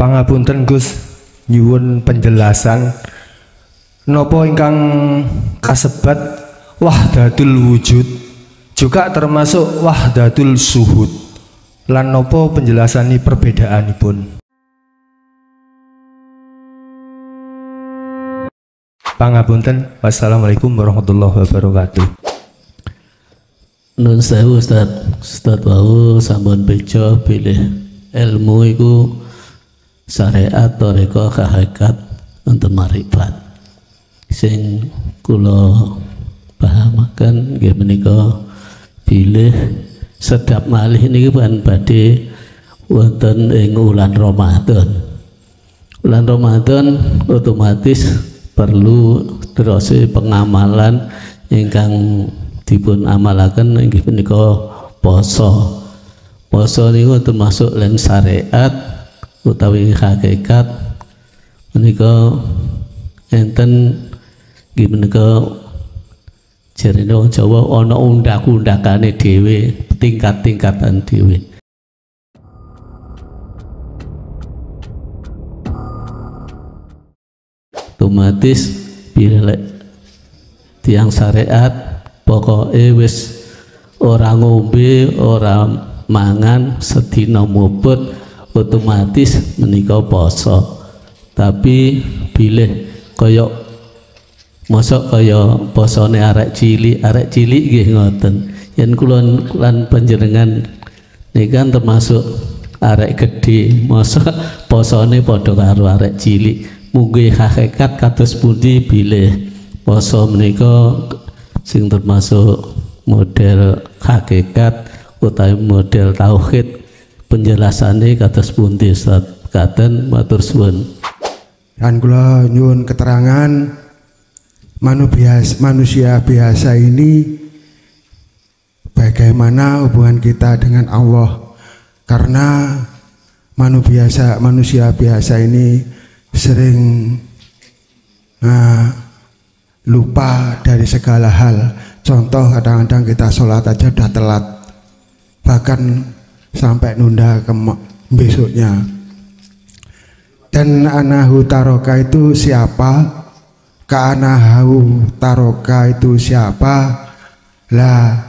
Pangapunten Gus, nyuwun penjelasan nopo ingkang kasebat wahdatul wujud juga termasuk wahdatul suhud, lan nopo penjelasani perbedaanipun. Pangapunten, wassalamualaikum warahmatullahi wabarakatuh. Nun sewu Ustaz wau sampun bejo pilih ilmu iku syariat toreko hakikat untuk marifat sing kula pahamaken nggih menika pilih sedap malih niki pan badhe wonten ing wulan Ramadan. Wulan Ramadan otomatis perlu terus pengamalan ingkang dipun amalaken inggih menika poso. Poso niku termasuk lan syariat utawi hakikat menika enten nggih menika jarene wong Jawa ana undak-undakane dhewe, tingkat-tingkatan dhewe. Otomatis bila tiang syariat pokoknya wis orang ngombe, orang mangan sedina muput otomatis menika poso. Tapi bilih kaya mosok kaya posone arek cilik nggih ngoten. Yen kula lan panjenengan nikan termasuk arek gedhe, mosok posone padha karo arek cilik. Mugi hakikat kados pundi bilih poso menika sing termasuk model hakikat utawi model tauhid, penjelasane kados pundi Ustaz? Katen matur suwun. Dan kula nyuwun keterangan manusia biasa ini bagaimana hubungan kita dengan Allah, karena manusia biasa ini sering lupa dari segala hal. Contoh kadang-kadang kita sholat aja udah telat, bahkan sampai nunda ke besoknya. Dan anahu taroka itu siapa? Ka'anahu taroka itu siapa? Lah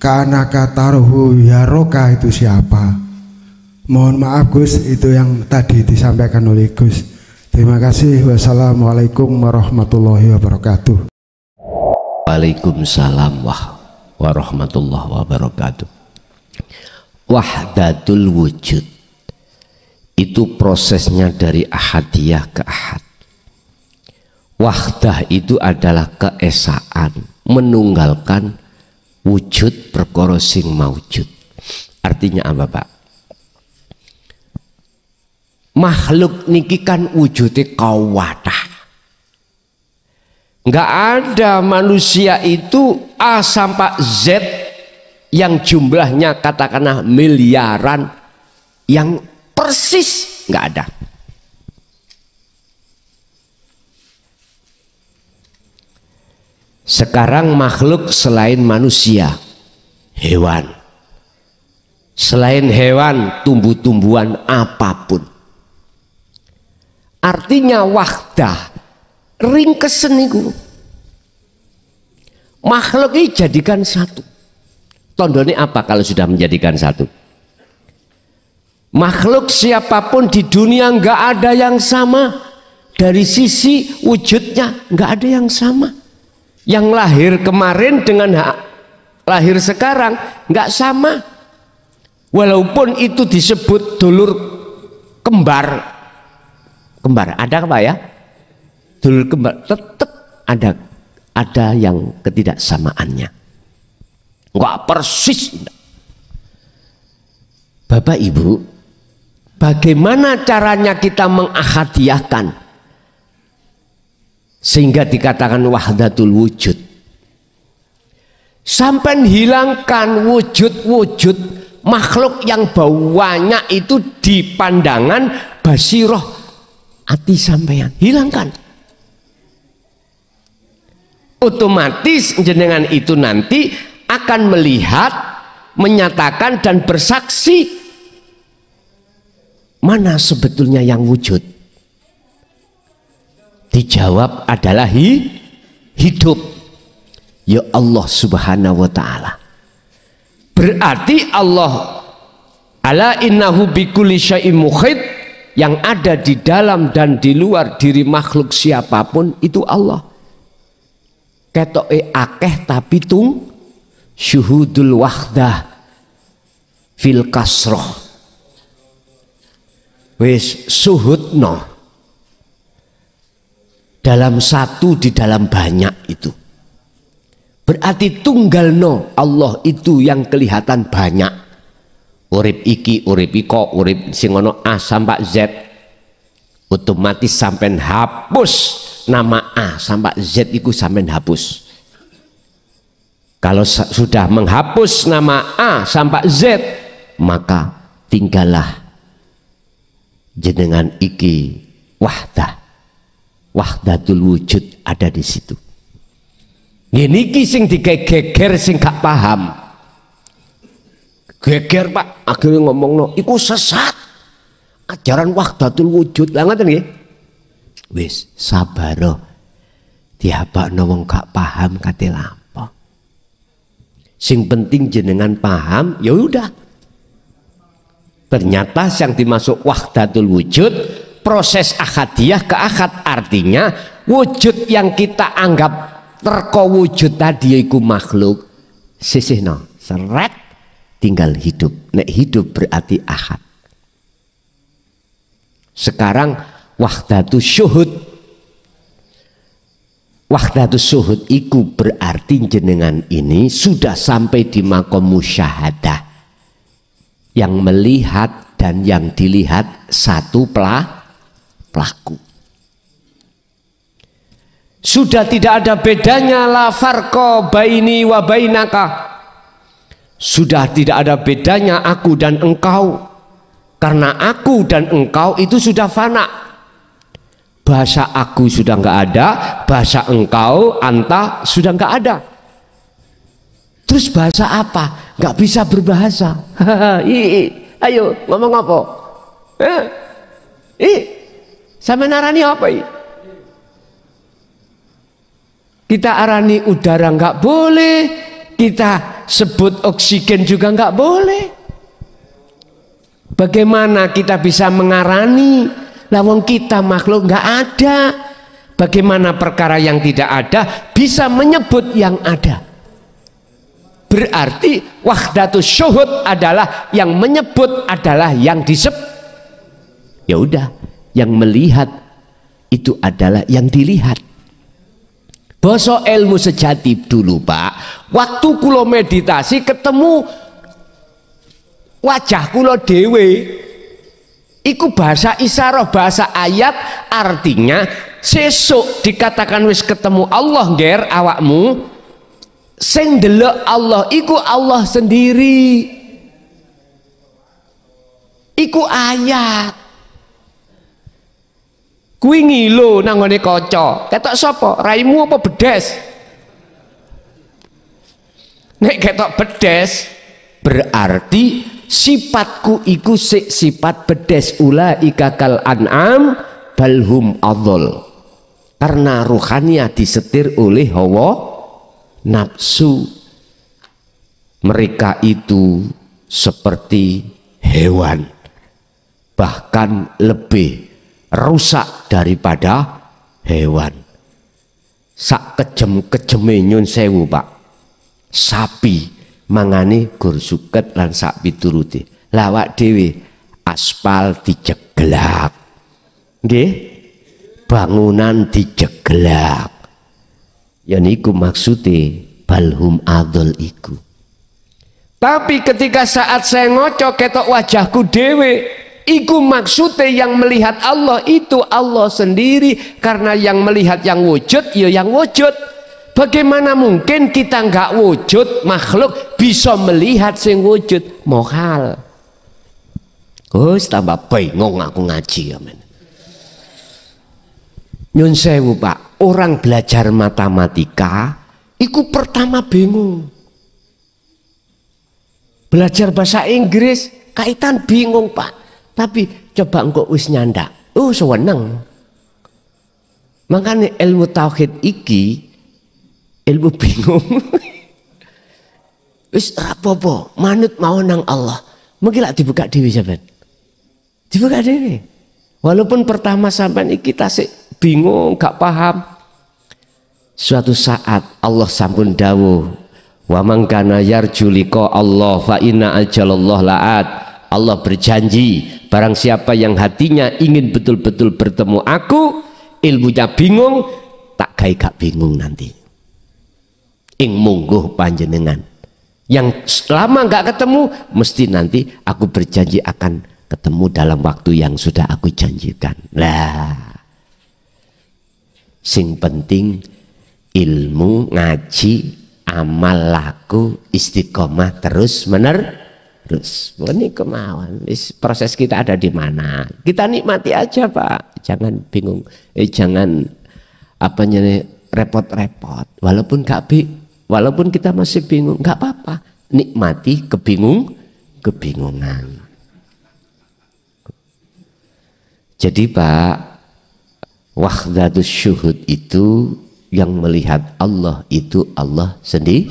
ka'anaka taruhu yaroka itu siapa? Mohon maaf Gus, itu yang tadi disampaikan oleh Gus. Terima kasih. Wassalamualaikum warahmatullahi wabarakatuh. Waalaikumsalam warahmatullahi wabarakatuh. Wahdatul wujud itu prosesnya dari ahadiyah ke ahad. Wahdah itu adalah keesaan, menunggalkan wujud perkara sing maujud. Artinya apa, Pak? Makhluk niki kan wujudnya kawadah. Nggak ada manusia itu A sampai Z yang jumlahnya katakanlah miliaran yang persis, nggak ada. Sekarang makhluk selain manusia, hewan. Selain hewan, tumbuh-tumbuhan apapun. Artinya wahdah ringkesen niku. Makhluk ini jadikan satu. Tandane apa kalau sudah menjadikan satu? Makhluk siapapun di dunia nggak ada yang sama. Dari sisi wujudnya nggak ada yang sama. Yang lahir kemarin dengan lahir sekarang nggak sama. Walaupun itu disebut dulur kembar. Kembar ada apa ya? Dulur kembar tetap ada yang ketidaksamaannya. Enggak persis. Bapak Ibu, bagaimana caranya kita mengahadiyahkan sehingga dikatakan wahdatul wujud? Sampai hilangkan wujud-wujud makhluk yang bawahnya itu di pandangan basiroh hati sampean, hilangkan. Otomatis jenengan itu nanti akan melihat, menyatakan dan bersaksi mana sebetulnya yang wujud? Dijawab adalah hidup. Ya Allah subhanahu wa ta'ala. Berarti Allah ala innahu bikulli syai'in muhit, yang ada di dalam dan di luar diri makhluk siapapun itu Allah. Ketoke akeh tapi syuhudul wahdah fil kasroh. Wis suhudno dalam satu di dalam banyak itu. Berarti tunggalno Allah itu yang kelihatan banyak. Urip iki, urip iko, urip sing ono A sampai Z, otomatis sampai hapus nama A sampai Z itu sampai hapus. Kalau sudah menghapus nama A sampai Z, maka tinggallah jenengan iki wahdatul wujud ada di situ. Ini sing digeger sing gak paham. Geger Pak, akhirnya ngomong no, iku sesat. Ajaran wahdatul wujud, lah ngoten nggih. Wis sabaro. Diapakno wong gak paham kate lampah. Sing penting jenengan paham, ya udah. Ternyata yang dimasuk wahdatul wujud, proses ahadiyah ke ahad, artinya wujud yang kita anggap terko wujud tadi iku makhluk, sisihno, seret. Tinggal hidup. Nek hidup berarti ahad. Sekarang wahdatus syuhud. Wahdatus syuhud iku berarti jenengan ini sudah sampai di makom musyahadah. Yang melihat dan yang dilihat satu pelaku. Sudah tidak ada bedanya la farqa baini wa bainaka. Sudah tidak ada bedanya aku dan engkau, karena aku dan engkau itu sudah fana. Bahasa aku sudah nggak ada, bahasa engkau anta sudah nggak ada. Terus bahasa apa? Nggak bisa berbahasa. Ayo ngomong apa? Sama narani apa? Kita arani udara nggak boleh. Kita sebut oksigen juga nggak boleh. Bagaimana kita bisa mengarani lawang kita makhluk nggak ada? Bagaimana perkara yang tidak ada bisa menyebut yang ada? Berarti wahdatus syuhud adalah yang menyebut adalah yang disebut. Ya udah, yang melihat itu adalah yang dilihat. Basa ilmu sejati dulu Pak, waktu kulo meditasi ketemu wajah kulo dewe, iku bahasa isyarah, bahasa ayat, artinya sesuk dikatakan wis ketemu Allah ngger awakmu, sing ndelok Allah iku Allah sendiri, iku ayat. Kuwi ngilo nang ngene kaca. Ketok sapa? Raimu apa bedes? Nek ketok bedes berarti sifatku iku sifat bedes, ulaika kal an'am balhum adhal. Karena ruhania disetir oleh hawa nafsu. Mereka itu seperti hewan, bahkan lebih rusak daripada hewan. Sak kejem-kejeme nyun sewu Pak, sapi mangane gur suket lan sak pituruté. Lawak dhewe aspal dijeglak, nggih, bangunan dijeglak. Ya niku maksude balhum adol iku. Tapi ketika saat saya ngocok ketok wajahku dhewe, iku maksudnya yang melihat Allah itu Allah sendiri, karena yang melihat yang wujud ya yang wujud. Bagaimana mungkin kita nggak wujud makhluk bisa melihat sing wujud? Mohal. Tambah bingung aku ngaji ya men. Nyun sewu Pak, orang belajar matematika iku pertama bingung. Belajar bahasa Inggris kaitan bingung Pak. Tapi coba engko wis nyandak. Seneng. Makanya ilmu tauhid iki ilmu bingung. Wis apa-apa, manut mau nang Allah. Mungkin lak dibuka dhewe sampean. Dibuka dhewe. Walaupun pertama sampean iki tasik bingung, gak paham. Suatu saat Allah sampun dawuh, wa man kana yarju liqa Allah fa inna ajalallah la'at. Allah berjanji, barang siapa yang hatinya ingin betul-betul bertemu aku, ilmunya bingung, tak gawe gak bingung nanti. Ing mungguh panjenengan. Yang lama gak ketemu, mesti nanti aku berjanji akan ketemu dalam waktu yang sudah aku janjikan. Lah, sing penting ilmu, ngaji, amal, laku, istiqomah terus terus. Ini kemauan. Proses kita ada di mana? Kita nikmati aja, Pak. Jangan bingung. Jangan repot-repot. Walaupun kita masih bingung, nggak apa-apa. Nikmati kebingungan. Jadi Pak, wahdatus syuhud itu yang melihat Allah itu Allah sendiri.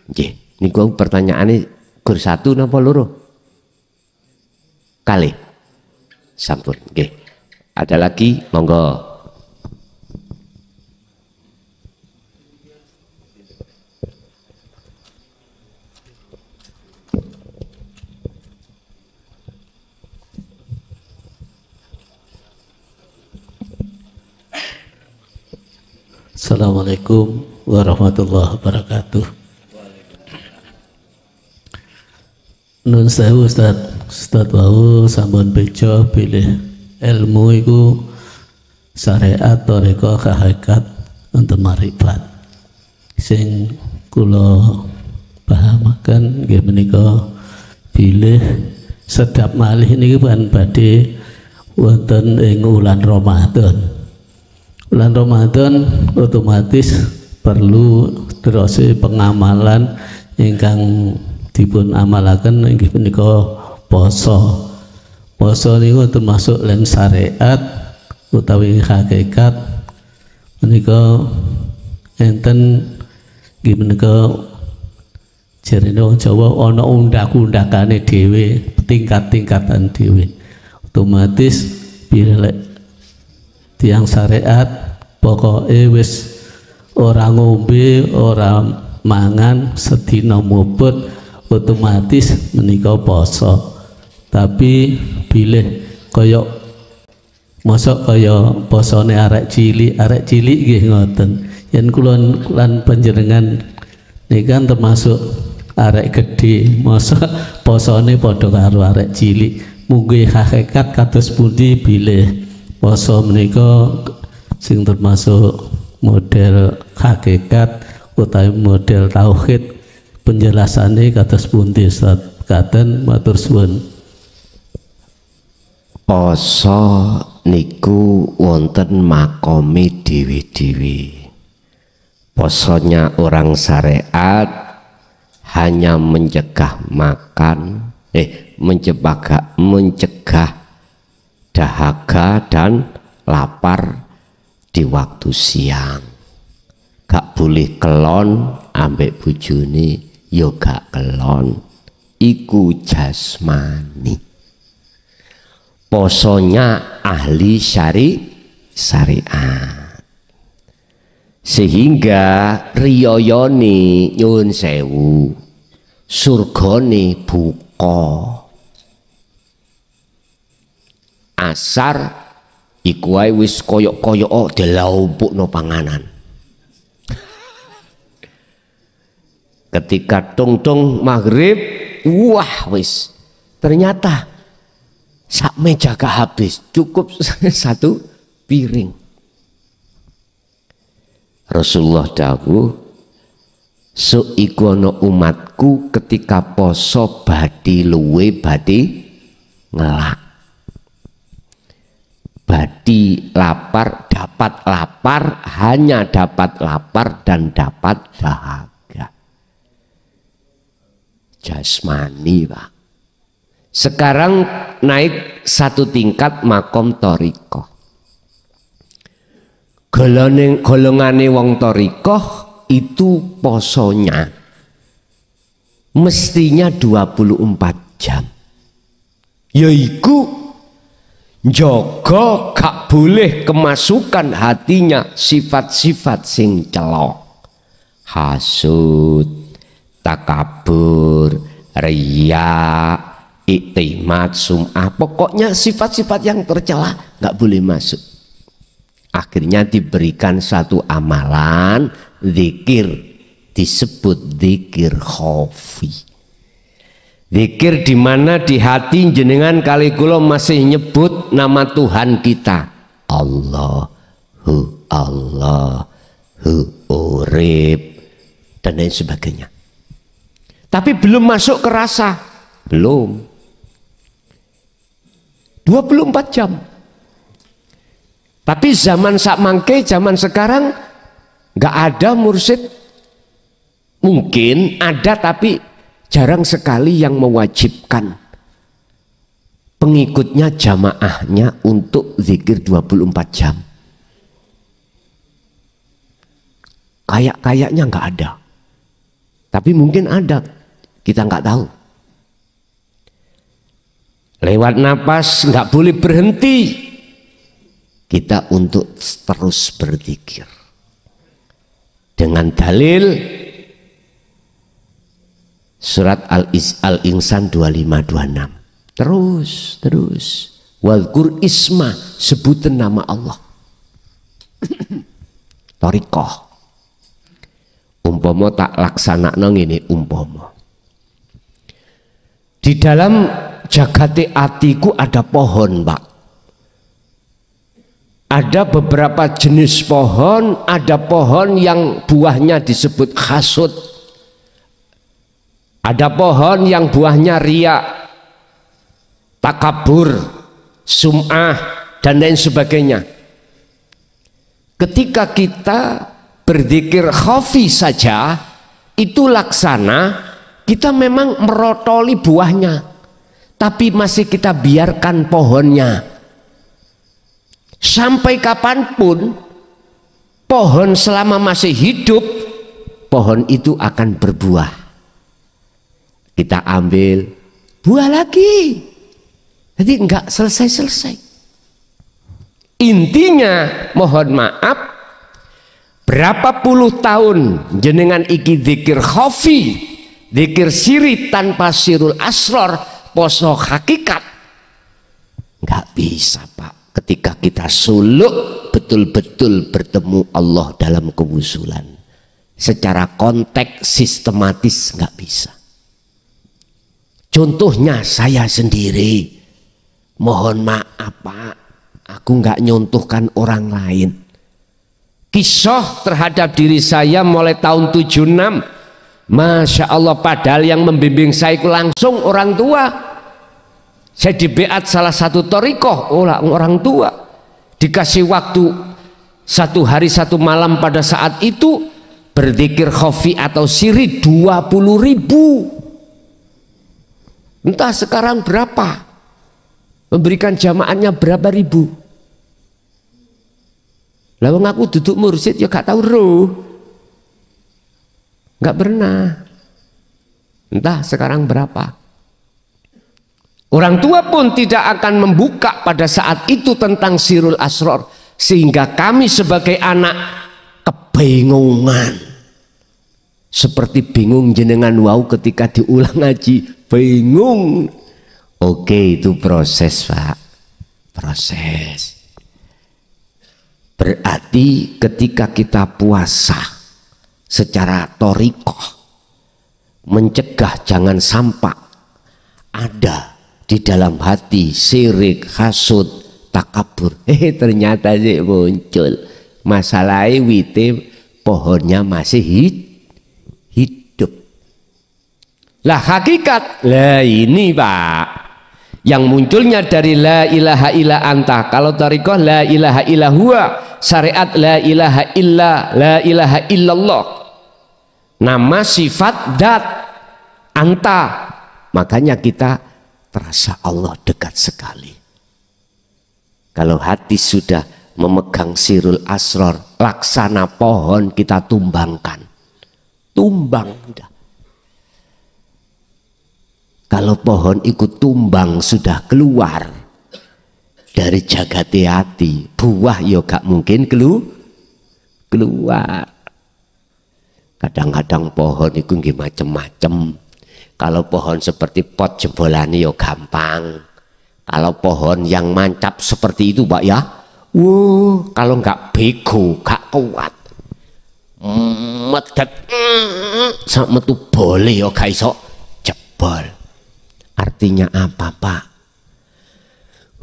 Nggih. Ini gua pertanyaannya gur satu napa loro? Kali. Sampun, nggih. Ada lagi, monggo. Assalamualaikum warahmatullahi wabarakatuh. Nun sewu Ustaz wau sampun bejo pilih ilmu iku syariat toreko hakikat untuk marifat. Sing kula pahamaken nggih menika pilih sedap malih niki pan badhe wonten ing wulan Ramadan. Bulan Ramadan otomatis perlu terus pengamalan ingkang dipun amalaken inggih punika poso. Poso niku termasuk lan syariat utawi hakikat menika enten inggih punika jarene wong Jawa ana undak-undakane dhewe, tingkat-tingkatan dhewe. Otomatis bila tiang syariat pokoknya wis ora ngombe, ora mangan sedina muput, otomatis menika poso. Tapi bilih kaya mosok kaya posone arek cilik nggih ngoten. Yen kula lan panjenengan nikan termasuk arek gedhe, mosok posone padha karo arek cilik. Mugi hakikat kados pundi bilih poso menika sing termasuk model hakikat utawi model tauhid, penjelasannya kados pundi Ustaz? Katen matur suwun. Poso niku wonten makome dewi-dewi. Posonya orang syariat hanya mencegah makan, mencegah dahaga dan lapar di waktu siang. Gak boleh kelon ambek bojone, yo gak kelon, iku jasmani. Posonya ahli syariat. Sehingga riyoyone nyuwun sewu, surgane buka. Asar iku wae wis koyok-koyok dilaumpukno panganan. Ketika tung-tung maghrib, wah wis ternyata sak meja gak habis, cukup satu piring. Rasulullah dawuh, so iku ana umatku ketika poso badhe luwe badhe ngelak. Badhe lapar, dapat lapar, hanya dapat lapar dan dapat dahaga. Jasmani, Pak. Sekarang naik satu tingkat makom torikoh. Golongane wong torikoh itu posonya mestinya 24 jam. Yaiku njogo gak boleh kemasukan hatinya sifat-sifat sing celok, hasud, takabur, riya, iktimat, sum'ah, pokoknya sifat-sifat yang tercela gak boleh masuk. Akhirnya diberikan satu amalan zikir, disebut zikir khafi. Zikir di mana di hati jenengan kali kula masih nyebut nama Tuhan kita, Allahu urip dan lain sebagainya. Tapi belum masuk ke rasa, belum. 24 jam. Tapi zaman sakmangke, zaman sekarang nggak ada mursyid. Mungkin ada tapi jarang sekali yang mewajibkan pengikutnya, jamaahnya untuk zikir 24 jam. Kayaknya nggak ada. Tapi mungkin ada, kita nggak tahu. Lewat napas nggak boleh berhenti. Kita untuk terus berzikir. Dengan dalil surat Al-Insan 25-26. Terus. Wadhkur isma, sebutan nama Allah. Torikoh. Umpama tak laksanakno ngene umpama. Di dalam jagate atiku ada pohon, Pak. Ada beberapa jenis pohon, ada pohon yang buahnya disebut hasud. Ada pohon yang buahnya riya, takabur, sum'ah, dan lain sebagainya. Ketika kita berzikir khafi saja, itu laksana, kita memang merotoli buahnya, tapi masih kita biarkan pohonnya. Sampai kapanpun pohon selama masih hidup, pohon itu akan berbuah. Kita ambil buah lagi, jadi enggak selesai-selesai. Intinya mohon maaf, berapa puluh tahun jenengan iki zikir khafi, zikir siri tanpa sirul asror, poso hakikat, enggak bisa, Pak. Ketika kita suluk betul-betul bertemu Allah dalam kewusulan, secara konteks sistematis nggak bisa. Contohnya saya sendiri, mohon maaf Pak, aku nggak nyontohkan orang lain. Kisah terhadap diri saya mulai tahun 76, Masya Allah, padahal yang membimbing saya itu langsung orang tua. Saya dibeat salah satu torikoh orang tua, dikasih waktu 1 hari 1 malam pada saat itu berzikir khafi atau siri 20.000. Entah sekarang berapa, memberikan jamaahnya berapa ribu. Lalu aku duduk mursyid ya gak tahu roh, gak pernah. Entah sekarang berapa. Orang tua pun tidak akan membuka pada saat itu tentang sirul asror, sehingga kami sebagai anak kebingungan, seperti bingung jenengan wau ketika diulang ngaji, bingung. Oke, itu proses, Pak, proses. Berarti ketika kita puasa secara torikoh, mencegah jangan sampai ada di dalam hati sirik, hasud, takabur. Ternyata sih muncul masalah wite pohonnya masih hidup. Lah hakikat, lah ini Pak, yang munculnya dari la ilaha illa anta. Kalau tariqah la ilaha illa huwa, syariat la ilaha illallah. Nama sifat dat anta. Makanya kita terasa Allah dekat sekali. Kalau hati sudah memegang sirul asror, laksana pohon kita tumbangkan. Tumbang udah. Kalau pohon ikut tumbang sudah keluar dari jagati hati, buah yo gak mungkin keluar. Kadang-kadang pohon itu nggih macem-macem. Kalau pohon seperti pot jembolane yo gampang. Kalau pohon yang mancap seperti itu, Pak ya, kalau nggak bego, gak kuat. Medet sak metu boleh yo gak iso jebol. Artinya apa, Pak?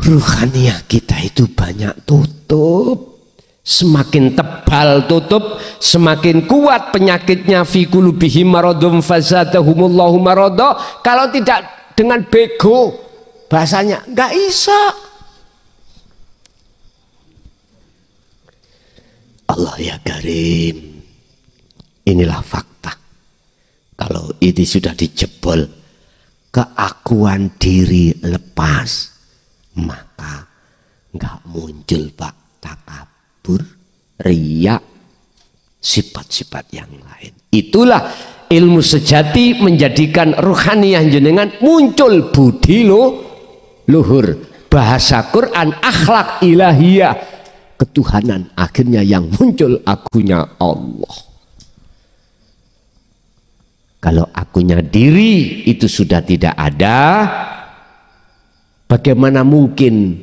Ruhaniyah kita itu banyak tutup. Semakin tebal tutup, semakin kuat penyakitnya. Fi qulubihim maradun fazadahumullahu marada. Kalau tidak dengan bego, bahasanya nggak bisa. Allah ya Karim. Inilah fakta. Kalau ini sudah dijebol, keakuan diri lepas, maka nggak muncul, Pak, takabur, riya, sifat-sifat yang lain. Itulah ilmu sejati menjadikan ruhaniyah jenengan muncul budi luhur, bahasa Quran, akhlak ilahiyah, ketuhanan, akhirnya yang muncul akunya Allah. Kalau akunya diri itu sudah tidak ada, bagaimana mungkin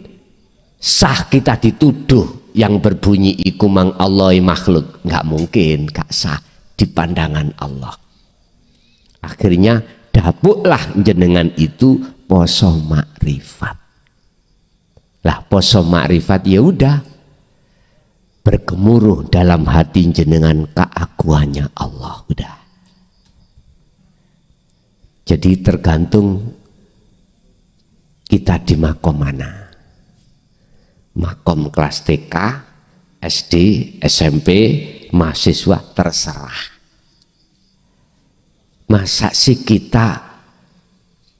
sah kita dituduh yang berbunyi iku mang Allahi makhluk? Nggak mungkin, gak sah di pandangan Allah. Akhirnya dapuklah jenengan itu poso makrifat. Lah poso makrifat ya udah bergemuruh dalam hati jenengan keakuannya Allah udah. Jadi tergantung kita di makom mana. Makom kelas TK, SD, SMP, mahasiswa terserah. Masa sih kita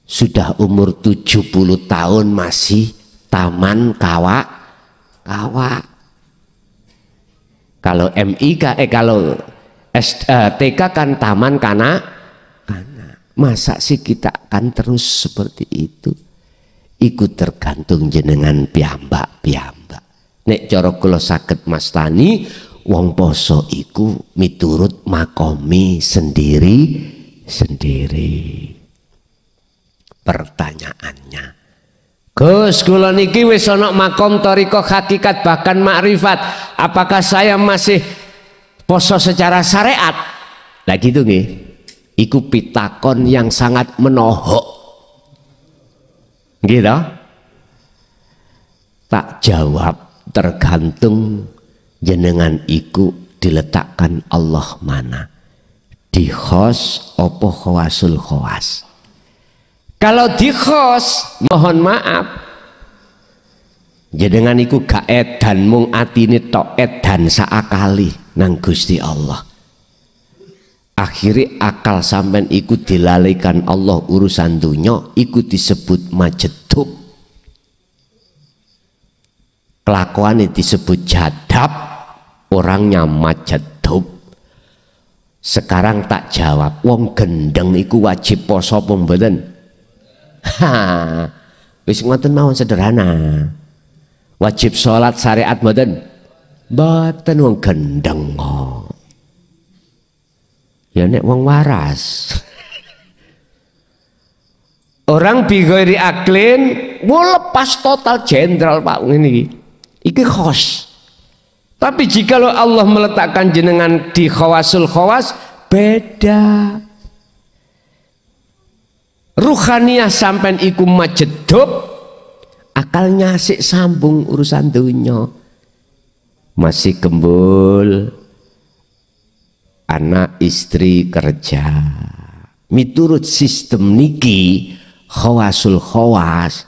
sudah umur 70 tahun masih taman kawa? Kalau MIK, kalau TK kan taman kanak. Masa sih kita akan terus seperti itu? Ikut tergantung jenengan piyambak. Nek cara kula saged mastani, wong poso iku miturut makomi sendiri. Pertanyaannya, Gus, kula niki wis ana makom thariqah hakikat bahkan makrifat, apakah saya masih poso secara syariat? Lah gitu nggih. Iku pitakon yang sangat menohok, gitu. Tak jawab, tergantung jenengan iku diletakkan Allah mana, di khos opo khawasul khawas. Kalau di khos, mohon maaf, jenengan iku gak edan mung atine tok, edan saakali nang Gusti Allah. Akhirnya akal sampean ikut dilalaikan Allah urusan dunya, ikut disebut majedub. Kelakuannya disebut jadab, orangnya majedub. Sekarang tak jawab, wong gendeng iku wajib poso apa mboten? Wis ngoten mawon sederhana. Wajib sholat syariat mboten? Mboten, wong gendeng kok. Ya nek wong waras. Orang bighairi aklin lepas total jenderal Pak ini. Iki khos. Tapi jika Allah meletakkan jenengan di khawasul khawas, beda. Ruhaniyah sampean iku majedub, akalnya asik sambung urusan dunya. Masih gembul, anak istri kerja, miturut sistem niki khawasul khawas,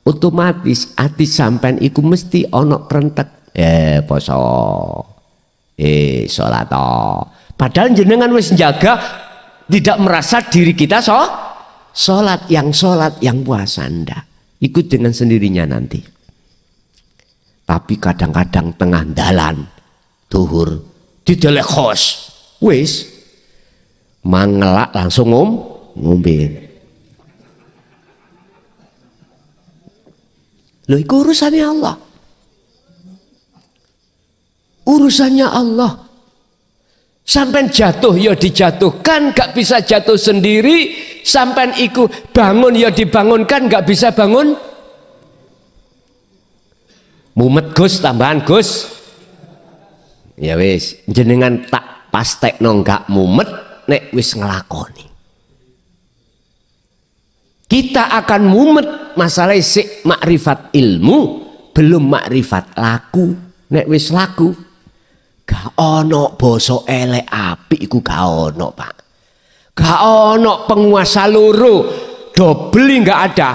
otomatis hati sampean iku mesti ono krentek poso salat. Padahal jenengan wis jaga, tidak merasa diri kita sholat yang puasa ndak. Ikut dengan sendirinya nanti. Tapi kadang-kadang tengah dalan duhur didelek khos wis mangelak langsung ngombe. Loh, itu urusannya Allah. Urusannya Allah. Sampai jatuh ya dijatuhkan, gak bisa jatuh sendiri. Sampai iku bangun ya dibangunkan, gak bisa bangun. Mumet Gus, tambahan Gus. Ya wis, jenengan tak pastekno gak mumet nek wis ngelakoni. Kita akan mumet masalah sik makrifat ilmu, belum makrifat laku. Nek wis laku gak ono basa elek apik iku gak ono, Pak. Gak ono penguasa loro, dobeli gak ada.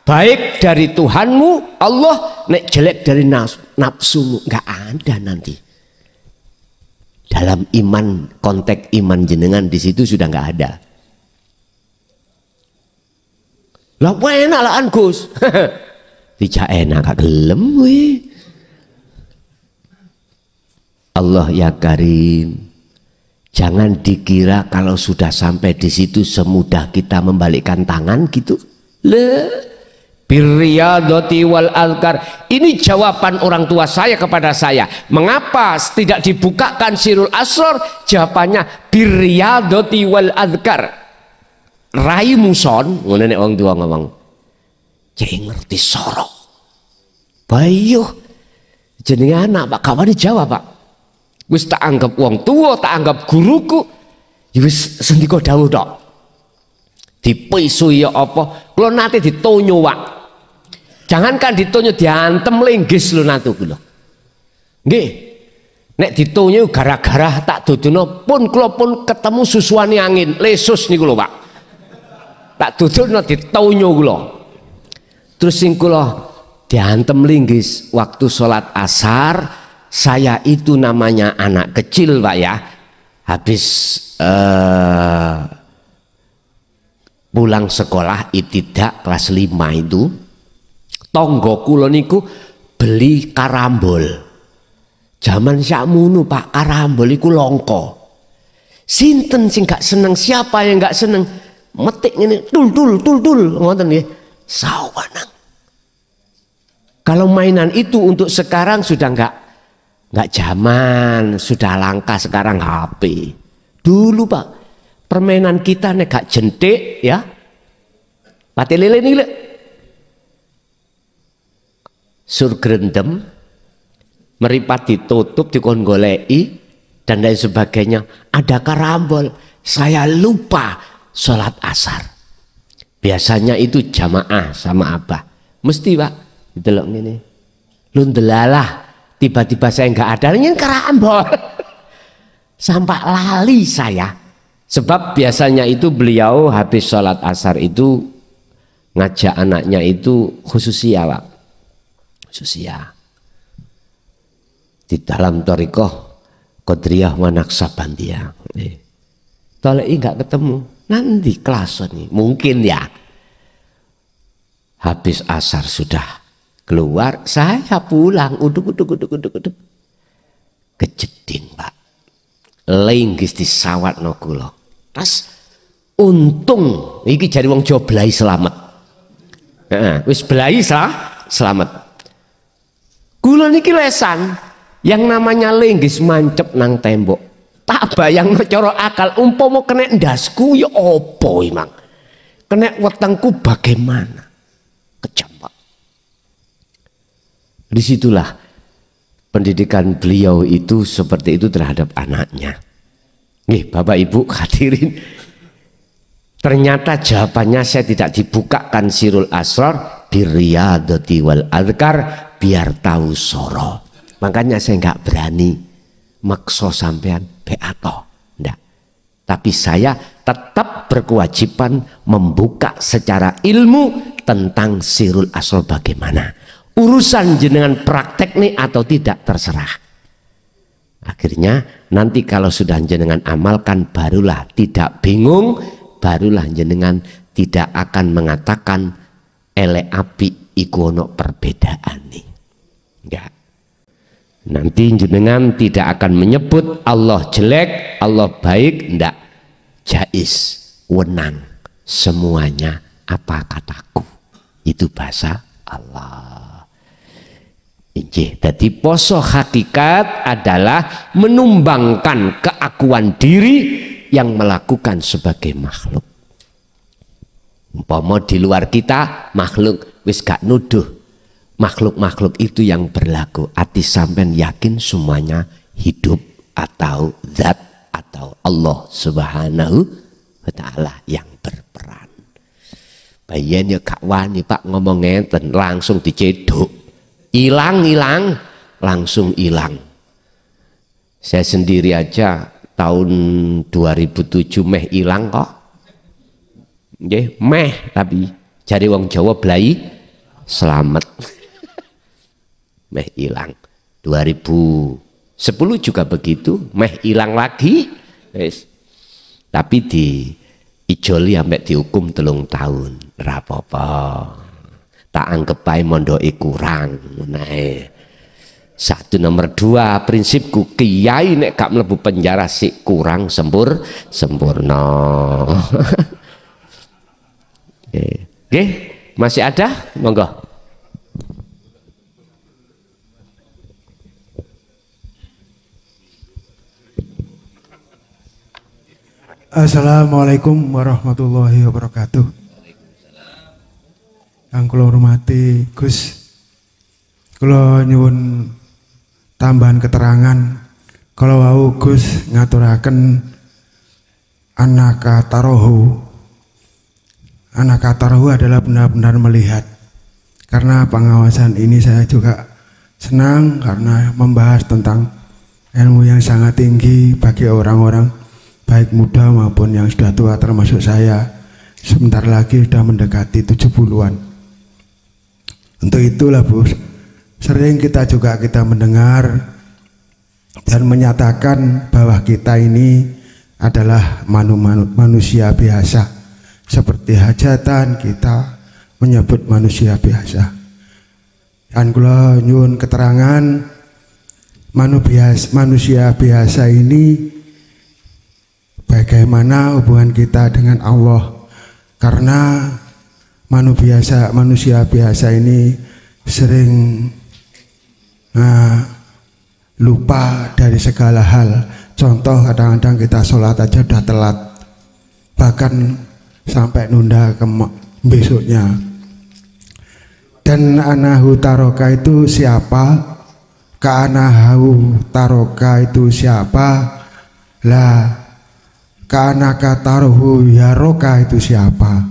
Baik dari Tuhanmu Allah, nek jelek dari nafsumu, gak ada nanti. Dalam iman, konteks iman jenengan di situ sudah gak ada. Lah enak lah Gus. Tidak enak gak gelem weh. Allah ya Karim, jangan dikira kalau sudah sampai di situ semudah kita membalikkan tangan gitu. Birriyadati wal azkar. Ini jawaban orang tua saya kepada saya. Mengapa tidak dibukakan sirul asror? Jawabannya birriyadati wal azkar. Rai muson, ngono nek wong tua ngomong. Cek ngerti sorok. Bayo jenenge anak Pak, kawan dijawab Pak. Wis tak anggap wong tua, tak anggap guruku, ya wis sendika dawuh tok. Dipisu ya apa? Kula nate ditonyo, Pak. Jangankan ditonyo diantem linggis lho natu kula. Nggih. Nek ditonyo gara-gara tak dodono pun kula pun ketemu susuane angin, lesus niku lho, Pak. Tak dodono ditonyo kula. Terus sing kula diantem linggis waktu sholat asar. Saya itu namanya anak kecil Pak ya, habis pulang sekolah ibtidak kelas 5 itu tonggo kula niku beli karambol. Zaman sakmono Pak, karambol iku langka. Sinten sing gak seneng, siapa yang gak seneng metik ngene tul ngoten nggih. Sawanang. Kalau mainan itu untuk sekarang sudah nggak zaman, sudah langka sekarang HP. Dulu Pak, permainan kita nek gak jentik ya, pati lele nih surgrendem, meripat ditutup, dikon golei dan lain sebagainya. Ada karambol, saya lupa sholat asar. Biasanya itu jamaah sama abah, mesti Pak, delok ngene, lu ndelalah. Tiba-tiba saya nggak ada, ingin karambol. Sampai lali saya. Sebab biasanya itu beliau habis sholat asar itu ngajak anaknya itu khususia Pak. Khususia. Di dalam thariqah Qadriyah wa Naqsabandiyah. Toleki nggak ketemu. Nanti kelas ini mungkin ya. Habis asar sudah keluar, saya pulang, uduk. Kejeding Pak, linggis disawat no kula. Tas untung, iki jari wong Jawa belai selamat. Wis belai selamat. Kula niki lesan, yang namanya linggis mancep nang tembok. Tak bayang cara akal, umpama kena ndasku ya opo imang. Kena wetengku bagaimana? Kejam Pak. Disitulah pendidikan beliau itu seperti itu terhadap anaknya. Nih Bapak Ibu hadirin, ternyata jawabannya saya tidak dibukakan sirul asrar birriyadati wal azkar biar tahu soro. Makanya saya nggak berani makso sampean beato, enggak. Tapi saya tetap berkewajiban membuka secara ilmu tentang sirul asrar bagaimana. Urusan jenengan praktek nih atau tidak terserah. Akhirnya nanti kalau sudah jenengan amalkan barulah tidak bingung, barulah jenengan tidak akan mengatakan elek api iku ono perbedaan nih. Enggak. Nanti jenengan tidak akan menyebut Allah jelek, Allah baik, enggak. Jais, wenang, semuanya apa kataku. Itu bahasa Allah. Injih, jadi poso hakikat adalah menumbangkan keakuan diri yang melakukan sebagai makhluk. Umpama di luar kita makhluk wis gak nuduh. Makhluk-makhluk itu yang berlaku. Ati sampean yakin semuanya hidup atau zat atau Allah Subhanahu wa ta'ala yang berperan. Bayan ya gak wani Pak ngomong ngeten langsung diceduk. Hilang langsung hilang. Saya sendiri aja tahun 2007 meh hilang kok. Nggih, meh tapi jare wong Jawa blai selamat. Meh hilang. 2010 juga begitu, meh hilang lagi. Yes. Tapi di ijoli ambek dihukum 3 tahun. Ora apa-apa. Tak anggap bae mondoke kurang. Nah, satu nomor 2 prinsipku kiai nek gak mlebu penjara sik kurang sempurna. Oke, masih ada? Monggo. Assalamualaikum warahmatullahi wabarakatuh. Yang kula hormati Gus, kula nyuwun tambahan keterangan. Kalau wau Gus ngaturaken anaka tarohu. Anaka tarohu adalah benar-benar melihat. Karena pengawasan ini saya juga senang karena membahas tentang ilmu yang sangat tinggi bagi orang-orang baik muda maupun yang sudah tua termasuk saya. Sebentar lagi sudah mendekati 70-an. Untuk itulah Bu, sering kita mendengar dan menyatakan bahwa kita ini adalah manusia biasa. Seperti hajatan kita menyebut manusia biasa. Dan kula nyuwun keterangan manusia biasa ini bagaimana hubungan kita dengan Allah, karena manusia biasa ini sering lupa dari segala hal. Contoh kadang-kadang kita sholat aja udah telat, bahkan sampai nunda ke besoknya. Dan anahu taroka itu siapa? Ka'anahu taroka itu siapa? Lah Kanaka taruhu yaroka itu siapa?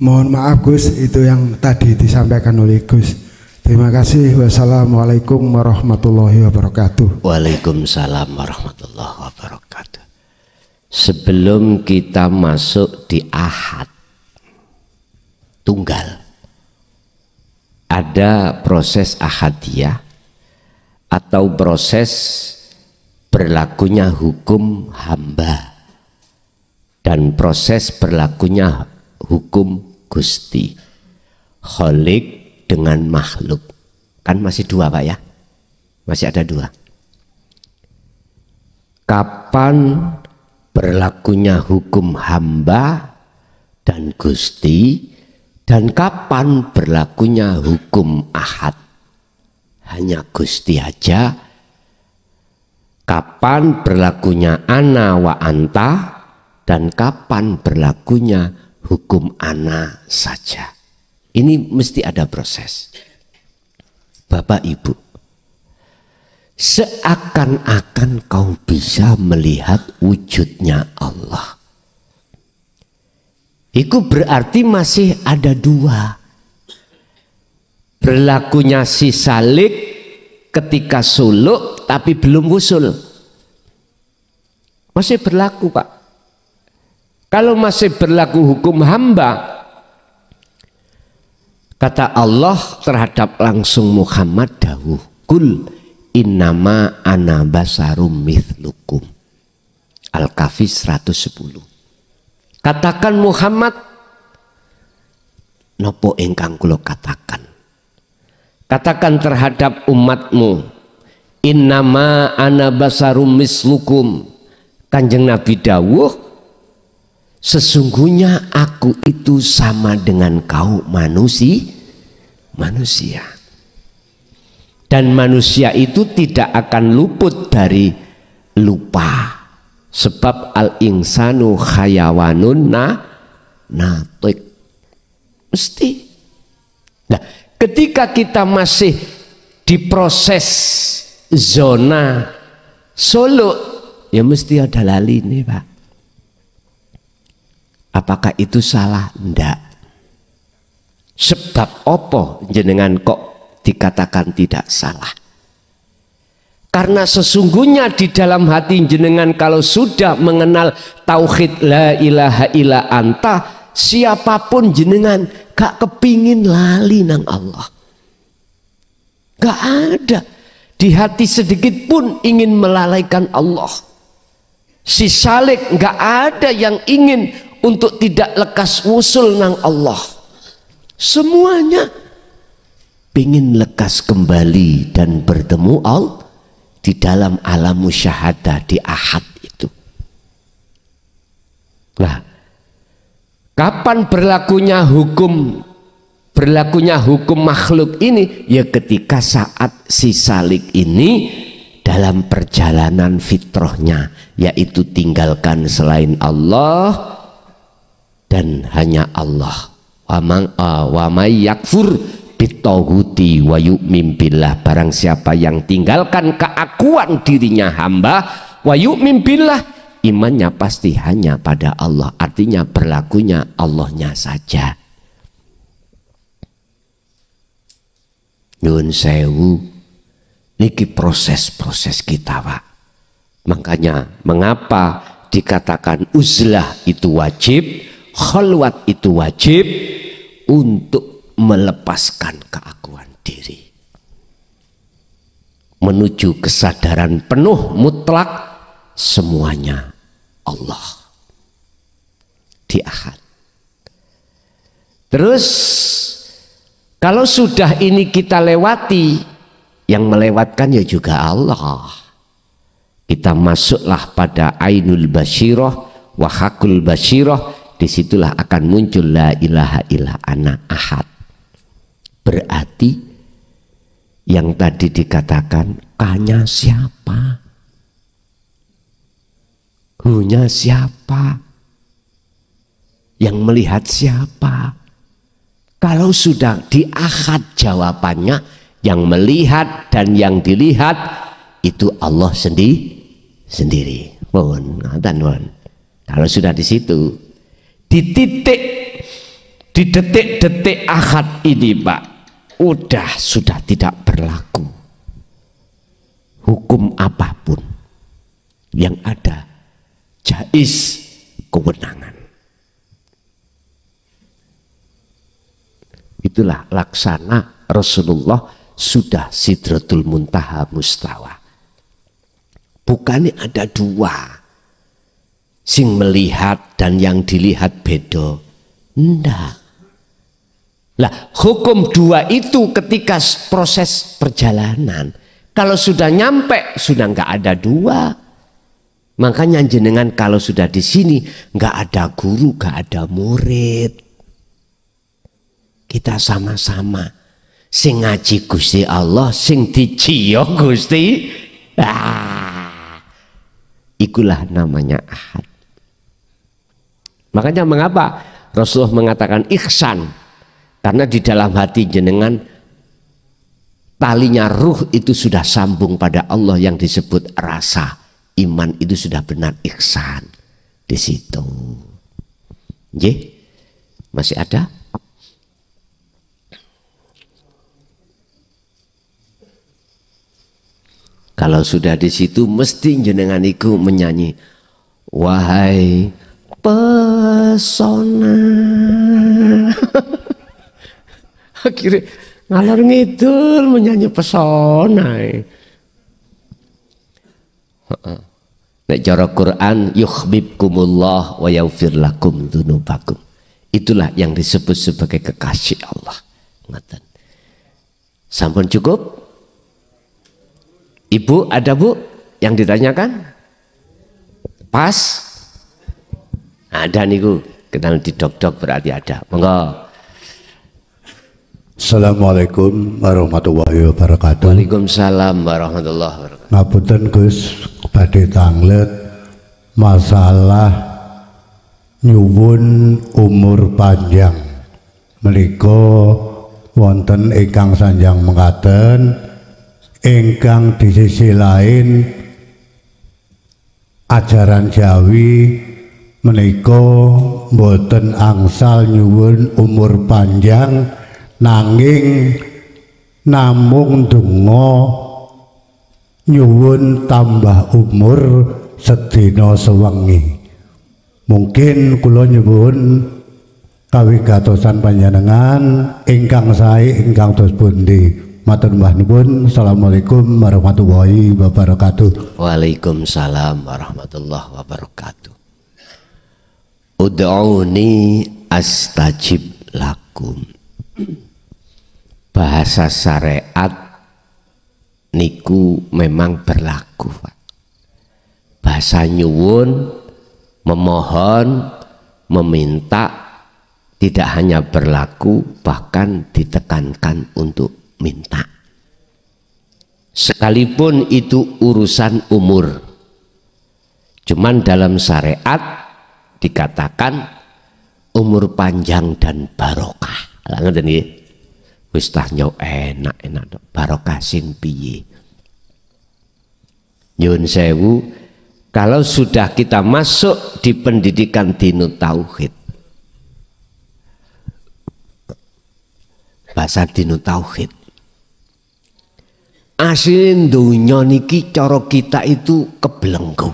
Mohon maaf Gus, itu yang tadi disampaikan oleh Gus. Terima kasih. Wassalamualaikum warahmatullahi wabarakatuh. Waalaikumsalam warahmatullahi wabarakatuh. Sebelum kita masuk di ahad tunggal, ada proses ahadiyah atau proses berlakunya hukum hamba dan proses berlakunya hukum Gusti, Kholik dengan makhluk. Kan masih 2 Pak ya, masih ada 2. Kapan berlakunya hukum hamba dan Gusti, dan kapan berlakunya hukum ahad? Hanya Gusti aja. Kapan berlakunya ana wa anta, dan kapan berlakunya hukum ana saja. Ini mesti ada proses. Bapak Ibu, seakan-akan kau bisa melihat wujudnya Allah. Itu berarti masih ada 2. Berlakunya si salik ketika suluk tapi belum wusul. Masih berlaku Pak. Kalau masih berlaku hukum hamba, kata Allah terhadap langsung Muhammad dawuh, kul innama ana basarum mithlukum. Al-Kahfi 110. Katakan Muhammad, nopo ingkang kula katakan. Katakan terhadap umatmu, innama ana basarum mislukum. Kanjeng Nabi dawuh, sesungguhnya aku itu sama dengan kau manusia. Dan manusia itu tidak akan luput dari lupa. Sebab al-insanu khayawanun natik. Mesti. Nah, ketika kita masih di proses zona suluk, ya mesti ada lali nih Pak. Apakah itu salah? Enggak. Sebab opo jenengan kok dikatakan tidak salah? Karena sesungguhnya di dalam hati jenengan kalau sudah mengenal tauhid la ilaha illa anta, siapapun jenengan gak kepingin lali nang Allah. Gak ada di hati sedikit pun ingin melalaikan Allah. Si salik gak ada yang ingin untuk tidak lekas wusul nang Allah. Semuanya ingin lekas kembali dan bertemu Allah di dalam alam musyahadah di ahad itu. Nah, kapan berlakunya hukum makhluk ini? Ya ketika saat si salik ini dalam perjalanan fitrahnya, yaitu tinggalkan selain Allah dan hanya Allah. Wa may yakfur bitauhuti wa yu'min billah. Barang siapa yang tinggalkan keakuan dirinya hamba, wa yu'min billah, imannya pasti hanya pada Allah. Artinya berlakunya Allahnya saja. Nyuwun sewu, niki proses-proses kita Pak. Makanya mengapa dikatakan uzlah itu wajib, khalwat itu wajib, untuk melepaskan keakuan diri menuju kesadaran penuh mutlak semuanya Allah di ahad. Terus kalau sudah ini kita lewati, yang melewatkan ya juga Allah. Kita masuklah pada ainul basyirah wa hakul basyirah. Disitulah akan muncul la ilaha illa ana ahad. Berarti yang tadi dikatakan kanya siapa, hunya siapa, yang melihat siapa. Kalau sudah di ahad jawabannya, yang melihat dan yang dilihat itu Allah sendiri. Kalau sudah di situ, di titik, di detik-detik ahad ini Pak, sudah tidak berlaku hukum apapun. Yang ada jaiz kewenangan. Itulah laksana Rasulullah sudah sidratul muntaha mustawa. Bukannya ada dua, sing melihat dan yang dilihat beda. Enggak. Lah, hukum dua itu ketika proses perjalanan. Kalau sudah nyampe, sudah enggak ada dua. Makanya jenengan kalau sudah di sini enggak ada guru, enggak ada murid. Kita sama-sama. Sing ngaji Gusti Allah, sing diciyo Gusti. Ikulah namanya ahad. Makanya mengapa Rasulullah mengatakan ihsan? Karena di dalam hati jenengan talinya ruh itu sudah sambung pada Allah yang disebut rasa. Iman itu sudah benar ihsan di situ. Nggih? Masih ada? Kalau sudah di situ mesti jenengan iku menyanyi, wahai pesona. Akhirnya ngalor ngidul menyanyi pesona. Nek cara Quran yuhibbukumullah wa yaghfir lakum dzunubakum. Itulah yang disebut sebagai kekasih Allah. Ngoten. Sampun cukup? Ibu, ada Bu yang ditanyakan? Pas? Ada niku, kenal di dok-dok berarti ada. Monggo. Assalamualaikum warahmatullahi wabarakatuh. Waalaikumsalam warahmatullahi wabarakatuh. Ngapunten Gus, badhe tanglet masalah nyuwun umur panjang. Menika wonten ingkang sanjang mekaten, ingkang di sisi lain ajaran Jawi menika mboten angsal nyuwun umur panjang, nanging namung donga nyuwun tambah umur sedina sewengi. Mungkin kula nyuwun kawigatosan panjenengan ingkang sae ingkang dos pundi. Matur nuwun. Assalamualaikum warahmatullahi wabarakatuh. Waalaikumsalam warahmatullahi wabarakatuh. Ud'uni astajib lakum. Bahasa syariat niku memang berlaku, Pak. Bahasa nyuwun, memohon, meminta tidak hanya berlaku, bahkan ditekankan untuk minta. Sekalipun itu urusan umur. Cuman dalam syariat dikatakan umur panjang dan barokah. Ngoten nggih. Wis tah nyok enak-enak barokah sing piye. Nyuwun sewu, kalau sudah kita masuk di pendidikan dinu tauhid, bahasa dinu tauhid, asli dunya niki cara kita itu kebelenggu.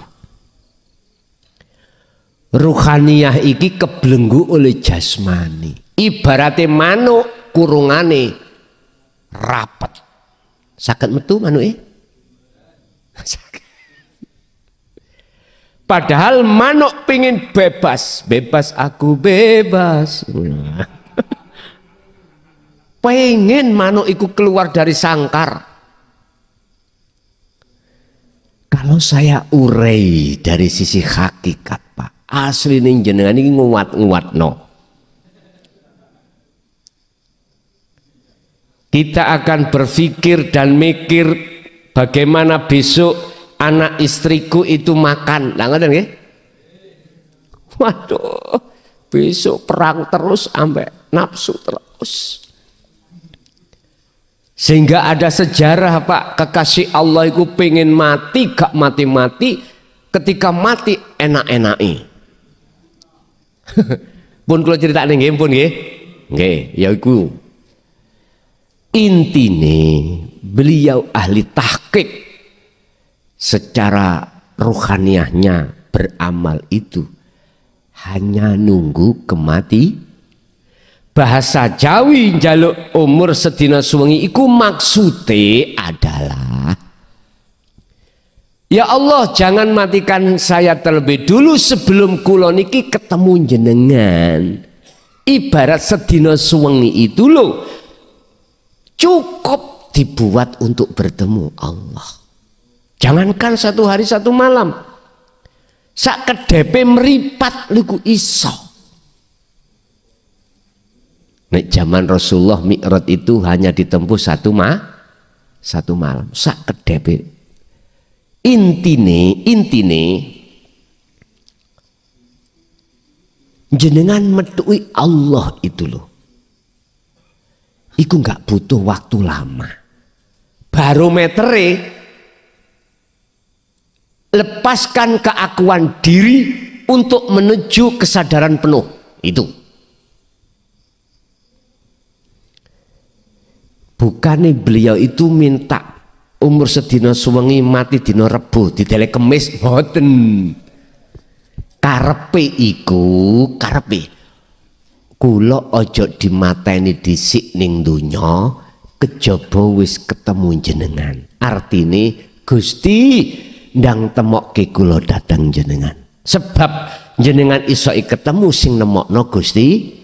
Ruhaniyah iki kebelenggu oleh jasmani. Ibaratnya manuk kurungane rapet. Saged metu manuke? Padahal manuk pingin bebas, bebas aku bebas. Pengen manuk iku keluar dari sangkar. Kalau saya urei dari sisi hakikat, Pak, asli ning jenengan iki nguwat-nguwatno. Kita akan berpikir dan mikir bagaimana besok anak istriku itu makan. Lah ngoten nggih? Waduh, besok perang terus ambek nafsu terus. Sehingga ada sejarah, Pak, kekasih Allah itu pengen mati gak mati-mati, ketika mati enak-enaki. Pun kula critakne nggih pun nggih. Nggih, ya iku. Intine beliau ahli tahqiq secara rohaniahnya beramal itu hanya nunggu kemati. Bahasa Jawi njaluk umur sedina suwengi iku maksude adalah, ya Allah, jangan matikan saya terlebih dulu sebelum kula niki ketemu jenengan. Ibarat sedina suwengi itu loh cukup dibuat untuk bertemu Allah. Jangankan satu hari satu malam, sakedepe meripat niku iso. Nek zaman Rasulullah Mi'raj itu hanya ditempuh satu malam, sakedepe. Intine jenengan metui Allah itu loh. Iku nggak butuh waktu lama. Barometere lepaskan keakuan diri untuk menuju kesadaran penuh itu. Bukannya beliau itu minta umur sedina suwengi mati dina Rebo didele Kemis, mboten. Karepe iku, karepe kula aja dimateni dhisik ning donya, kejaba wis ketemu jenengan. Artine Gusti ndang temokke kula dateng jenengan. Sebab jenengan iso ketemu sing nemokno Gusti